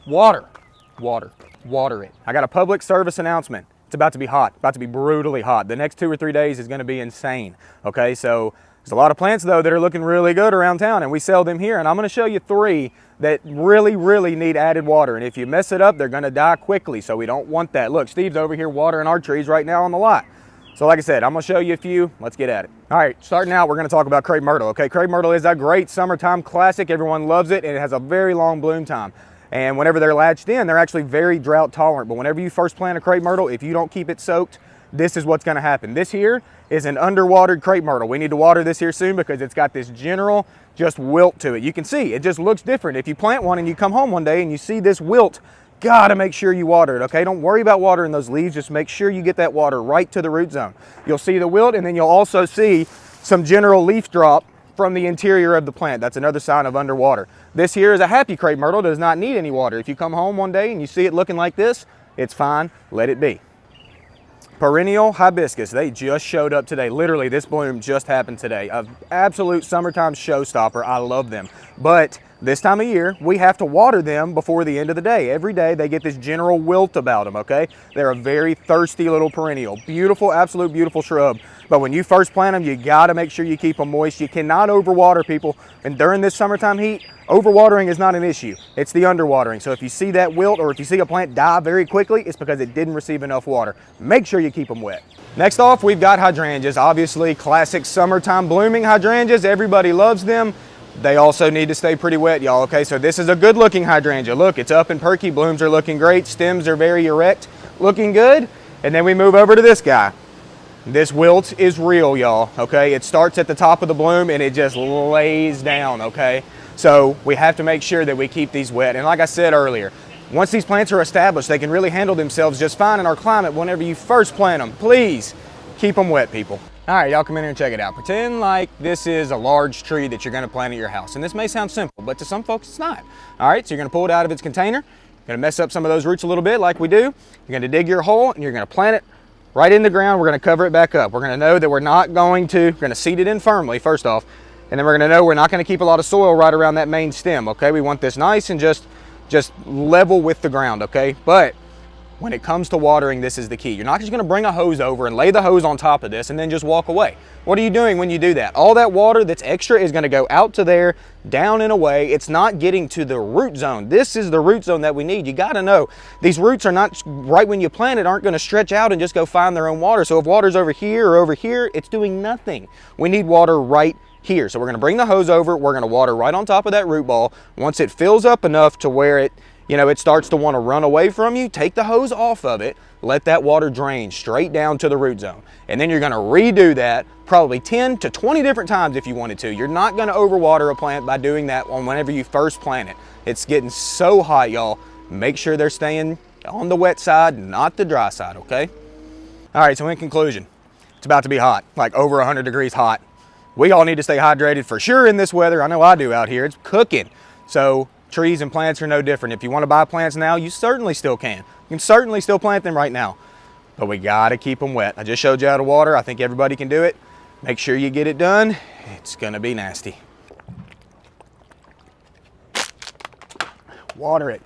Water, water, water it. I got a public service announcement. It's about to be hot, about to be brutally hot. The next 2 or 3 days is gonna be insane, okay? So there's a lot of plants though that are looking really good around town, and we sell them here, and I'm gonna show you 3 that really need added water. And if you mess it up, they're gonna die quickly, so we don't want that. Look, Steve's over here watering our trees right now on the lot. So like I said, I'm gonna show you a few. Let's get at it. All right, starting out, we're gonna talk about Crepe Myrtle, okay? Crepe Myrtle is a great summertime classic. Everyone loves it, and it has a very long bloom time. And whenever they're latched in, they're actually very drought tolerant. But whenever you first plant a Crepe Myrtle, if you don't keep it soaked, this is what's gonna happen. This here is an underwatered Crepe Myrtle. We need to water this here soon because it's got this general just wilt to it. You can see, it just looks different. If you plant one and you come home one day and you see this wilt, gotta make sure you water it, okay? Don't worry about watering those leaves, just make sure you get that water right to the root zone. You'll see the wilt, and then you'll also see some general leaf drop from the interior of the plant. That's another sign of underwater. This here is a happy Crepe Myrtle, does not need any water. If you come home one day and you see it looking like this, it's fine, let it be. Perennial Hibiscus, they just showed up today. Literally, this bloom just happened today. An absolute summertime showstopper. I love them. But this time of year, we have to water them before the end of the day. Every day, they get this general wilt about them, okay? They're a very thirsty little perennial. Beautiful, absolute beautiful shrub. But when you first plant them, you gotta make sure you keep them moist. You cannot overwater, people. And during this summertime heat, overwatering is not an issue. It's the underwatering. So if you see that wilt or if you see a plant die very quickly, it's because it didn't receive enough water. Make sure you keep them wet. Next off, we've got hydrangeas. Obviously, classic summertime blooming hydrangeas. Everybody loves them. They also need to stay pretty wet, y'all, okay? So this is a good looking hydrangea. Look, it's up and perky. Blooms are looking great. Stems are very erect, looking good. And then we move over to this guy. This wilt is real, y'all, okay? It starts at the top of the bloom and it just lays down, okay? So we have to make sure that we keep these wet. And like I said earlier, once these plants are established, they can really handle themselves just fine in our climate. Whenever you first plant them, please keep them wet, people. All right, y'all come in here and check it out. Pretend like this is a large tree that you're gonna plant at your house. And this may sound simple, but to some folks it's not. All right, so you're gonna pull it out of its container. You're gonna mess up some of those roots a little bit like we do. You're gonna dig your hole and you're gonna plant it right in the ground. We're gonna cover it back up. We're gonna know that we're gonna seed it in firmly first off. And then we're gonna know we're not gonna keep a lot of soil right around that main stem, okay? We want this nice and just level with the ground, okay? But when it comes to watering, this is the key. You're not just gonna bring a hose over and lay the hose on top of this and then just walk away. What are you doing when you do that? All that water that's extra is gonna go out to there, down and away. It's not getting to the root zone. This is the root zone that we need. You gotta know, these roots are not, right when you plant it, aren't gonna stretch out and just go find their own water. So if water's over here or over here, it's doing nothing. We need water right here. So we're gonna bring the hose over, we're gonna water right on top of that root ball. Once it fills up enough to where it starts to want to run away from you, take the hose off of it, let that water drain straight down to the root zone. And then you're gonna redo that probably 10 to 20 different times if you wanted to. You're not gonna overwater a plant by doing that whenever you first plant it. It's getting so hot, y'all. Make sure they're staying on the wet side, not the dry side, okay? All right, so in conclusion, it's about to be hot, like over 100 degrees hot. We all need to stay hydrated for sure in this weather. I know I do out here, it's cooking. So trees and plants are no different. If you want to buy plants now, you certainly still can. You can certainly still plant them right now, but we gotta keep them wet. I just showed you how to water. I think everybody can do it. Make sure you get it done. It's gonna be nasty. Water it.